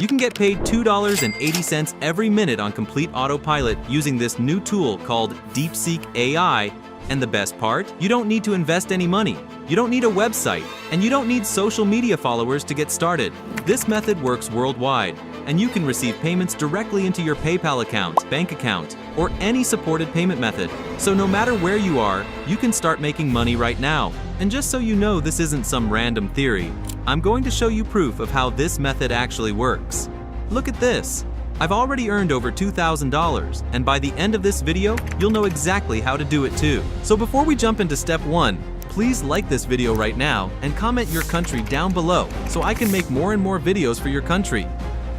You can get paid $2.80 every minute on complete autopilot using this new tool called Deepseek Ai. And the best part? You don't need to invest any money. You don't need a website, and you don't need social media followers to get started. This method works worldwide, and you can receive payments directly into your PayPal account, bank account, or any supported payment method. So no matter where you are, you can start making money right now. And just so you know this isn't some random theory, I'm going to show you proof of how this method actually works. Look at this. I've already earned over $2,000, and by the end of this video, you'll know exactly how to do it too. So before we jump into step 1, please like this video right now and comment your country down below so I can make more and more videos for your country.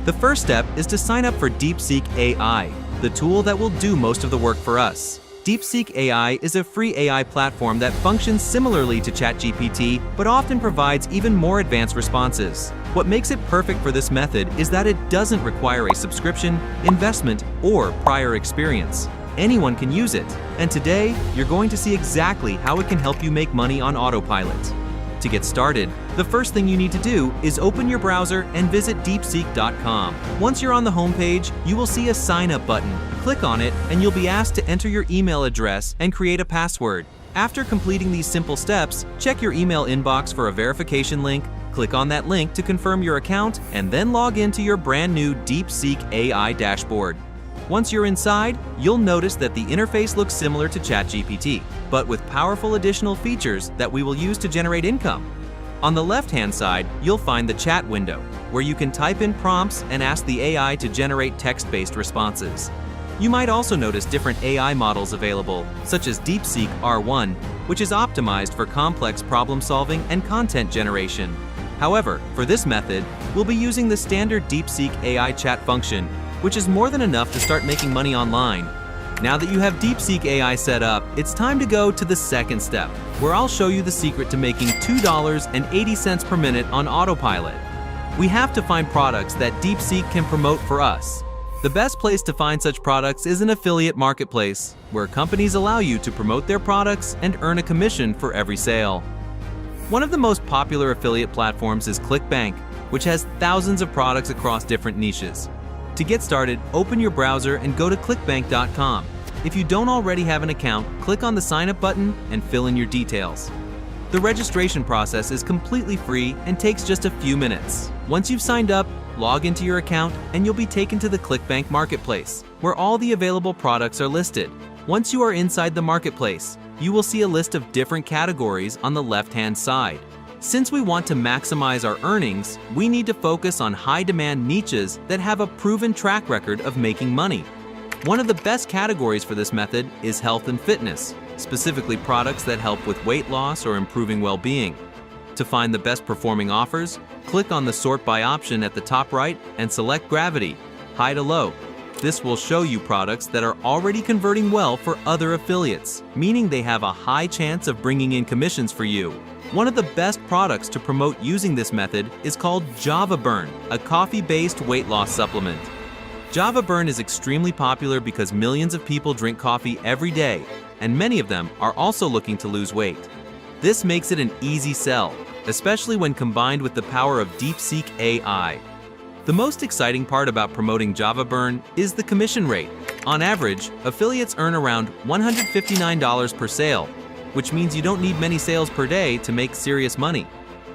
The first step is to sign up for Deepseek Ai, the tool that will do most of the work for us. Deepseek Ai is a free AI platform that functions similarly to Chat GPT, but often provides even more advanced responses. What makes it perfect for this method is that it doesn't require a subscription, investment, or prior experience. Anyone can use it, and today, you're going to see exactly how it can help you make money on autopilot. To get started, the first thing you need to do is open your browser and visit deepseek.com. Once you're on the home page, you will see a sign up button. Click on it and you'll be asked to enter your email address and create a password. After completing these simple steps, check your email inbox for a verification link, click on that link to confirm your account, and then log into your brand new Deepseek Ai dashboard. Once you're inside, you'll notice that the interface looks similar to Chat GPT, but with powerful additional features that we will use to generate income. On the left-hand side, you'll find the chat window, where you can type in prompts and ask the AI to generate text-based responses. You might also notice different AI models available, such as Deepseek R1, which is optimized for complex problem-solving and content generation. However, for this method, we'll be using the standard Deepseek AI chat function, which is more than enough to start making money online. Now that you have Deepseek Ai set up, it's time to go to the second step, where I'll show you the secret to making $2.80 per minute on autopilot. We have to find products that Deepseek can promote for us. The best place to find such products is an affiliate marketplace, where companies allow you to promote their products and earn a commission for every sale. One of the most popular affiliate platforms is ClickBank, which has thousands of products across different niches. To get started, open your browser and go to clickbank.com. If you don't already have an account, click on the sign up button and fill in your details. The registration process is completely free and takes just a few minutes. Once you've signed up, log into your account and you'll be taken to the ClickBank marketplace, where all the available products are listed. Once you are inside the marketplace, you will see a list of different categories on the left-hand side. Since we want to maximize our earnings, we need to focus on high-demand niches that have a proven track record of making money. One of the best categories for this method is health and fitness, specifically products that help with weight loss or improving well-being. To find the best performing offers, click on the Sort By option at the top right and select Gravity, High to Low. This will show you products that are already converting well for other affiliates, meaning they have a high chance of bringing in commissions for you. One of the best products to promote using this method is called Java Burn, a coffee-based weight loss supplement. Java Burn is extremely popular because millions of people drink coffee every day, and many of them are also looking to lose weight. This makes it an easy sell, especially when combined with the power of Deepseek Ai. The most exciting part about promoting Java Burn is the commission rate. On average, affiliates earn around $159 per sale, which means you don't need many sales per day to make serious money.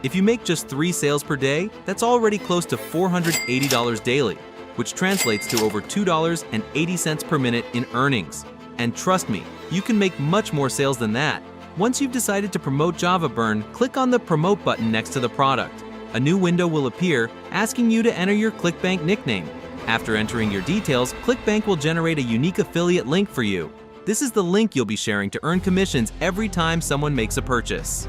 If you make just 3 sales per day, that's already close to $480 daily, which translates to over $2.80 per minute in earnings. And trust me, you can make much more sales than that. Once you've decided to promote Java Burn, click on the Promote button next to the product. A new window will appear asking you to enter your ClickBank nickname. After entering your details, ClickBank will generate a unique affiliate link for you. This is the link you'll be sharing to earn commissions every time someone makes a purchase.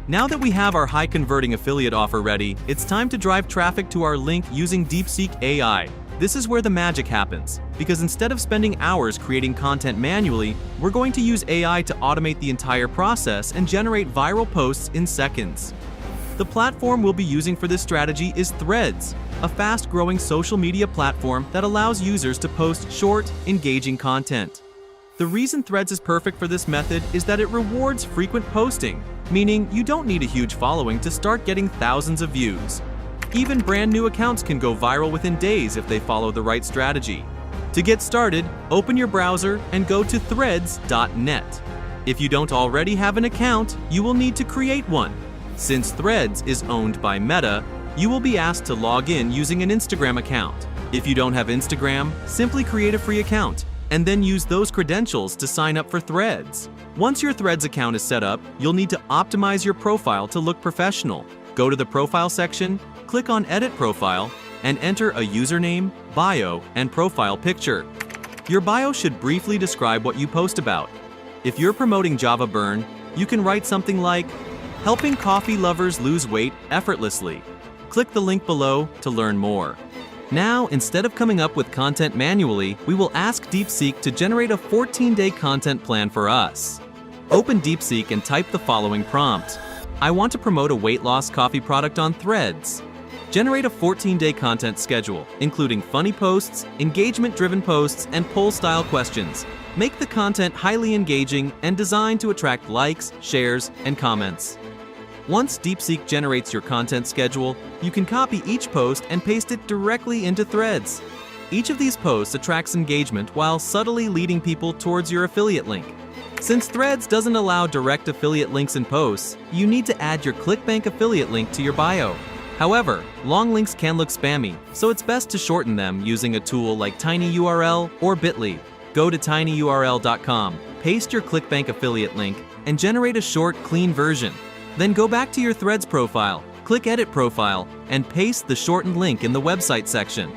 Now that we have our high-converting affiliate offer ready, it's time to drive traffic to our link using Deepseek Ai. This is where the magic happens, because instead of spending hours creating content manually, we're going to use AI to automate the entire process and generate viral posts in seconds. The platform we'll be using for this strategy is Threads, a fast-growing social media platform that allows users to post short, engaging content. The reason Threads is perfect for this method is that it rewards frequent posting, meaning you don't need a huge following to start getting thousands of views. Even brand new accounts can go viral within days if they follow the right strategy. To get started, open your browser and go to threads.net. If you don't already have an account, you will need to create one. Since Threads is owned by Meta, you will be asked to log in using an Instagram account. If you don't have Instagram, simply create a free account and then use those credentials to sign up for Threads. Once your Threads account is set up, you'll need to optimize your profile to look professional. Go to the Profile section, click on Edit Profile, and enter a username, bio, and profile picture. Your bio should briefly describe what you post about. If you're promoting Java Burn, you can write something like, "Helping coffee lovers lose weight effortlessly." Click the link below to learn more. Now, instead of coming up with content manually, we will ask Deepseek to generate a 14-day content plan for us. Open Deepseek and type the following prompt. I want to promote a weight loss coffee product on Threads. Generate a 14-day content schedule, including funny posts, engagement-driven posts, and poll-style questions. Make the content highly engaging and designed to attract likes, shares, and comments. Once Deepseek generates your content schedule, you can copy each post and paste it directly into Threads. Each of these posts attracts engagement while subtly leading people towards your affiliate link. Since Threads doesn't allow direct affiliate links in posts, you need to add your ClickBank affiliate link to your bio. However, long links can look spammy, so it's best to shorten them using a tool like tinyurl or Bitly. Go to tinyurl.com, paste your ClickBank affiliate link, and generate a short, clean version. Then go back to your Threads profile, click Edit Profile, and paste the shortened link in the website section.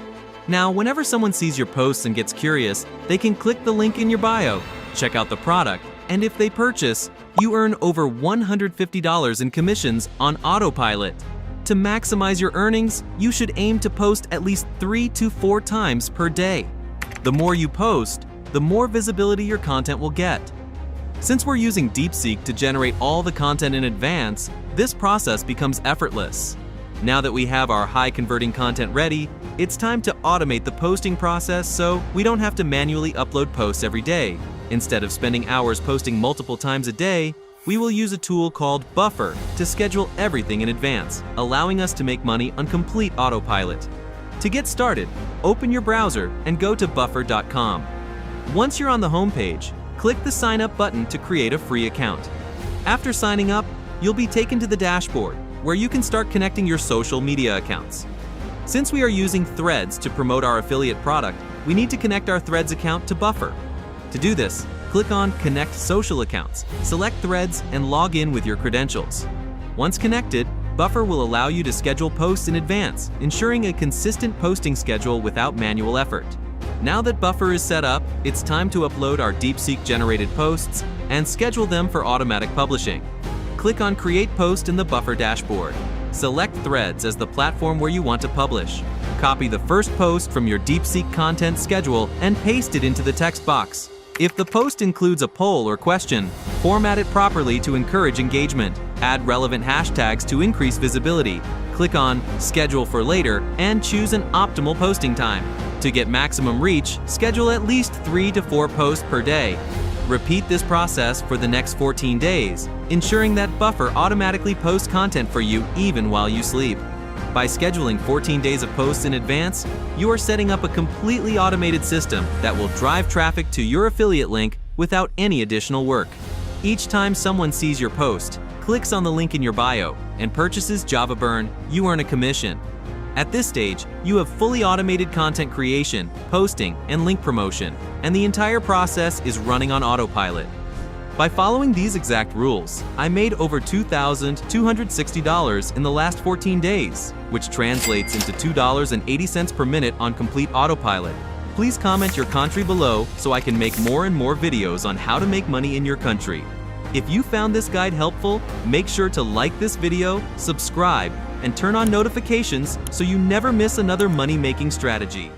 Now, whenever someone sees your posts and gets curious, they can click the link in your bio, check out the product, and if they purchase, you earn over $150 in commissions on AUTOPILOT. To maximize your earnings, you should aim to post at least 3 to 4 times per day. The more you post, the more visibility your content will get. Since we're using Deepseek to generate all the content in advance, this process becomes effortless. Now that we have our high-converting content ready, it's time to automate the posting process so we don't have to manually upload posts every day. Instead of spending hours posting multiple times a day, we will use a tool called Buffer to schedule everything in advance, allowing us to make money on complete autopilot. To get started, open your browser and go to buffer.com. Once you're on the home page, click the Sign Up button to create a free account. After signing up, you'll be taken to the dashboard, where you can start connecting your social media accounts. Since we are using Threads to promote our affiliate product, we need to connect our Threads account to Buffer. To do this, click on Connect Social Accounts, select Threads, and log in with your credentials. Once connected, Buffer will allow you to schedule posts in advance, ensuring a consistent posting schedule without manual effort. Now that Buffer is set up, it's time to upload our Deepseek-generated posts and schedule them for automatic publishing. Click on Create Post in the Buffer dashboard. Select Threads as the platform where you want to publish. Copy the first post from your Deepseek content schedule and paste it into the text box. If the post includes a poll or question, format it properly to encourage engagement. Add relevant hashtags to increase visibility. Click on Schedule for Later and choose an optimal posting time. To get maximum reach, schedule at least 3 to 4 posts per day. Repeat this process for the next 14 days, ensuring that Buffer automatically posts content for you even while you sleep. By scheduling 14 days of posts in advance, you are setting up a completely automated system that will drive traffic to your affiliate link without any additional work. Each time someone sees your post, clicks on the link in your bio, and purchases Java Burn, you earn a commission. At this stage, you have fully automated content creation, posting, and link promotion, and the entire process is running on autopilot. By following these exact rules, I made over $2,260 in the last 14 days, which translates into $2.80 per minute on complete autopilot. Please comment your country below so I can make more and more videos on how to make money in your country. If you found this guide helpful, make sure to like this video, subscribe, and turn on notifications so you never miss another money-making strategy.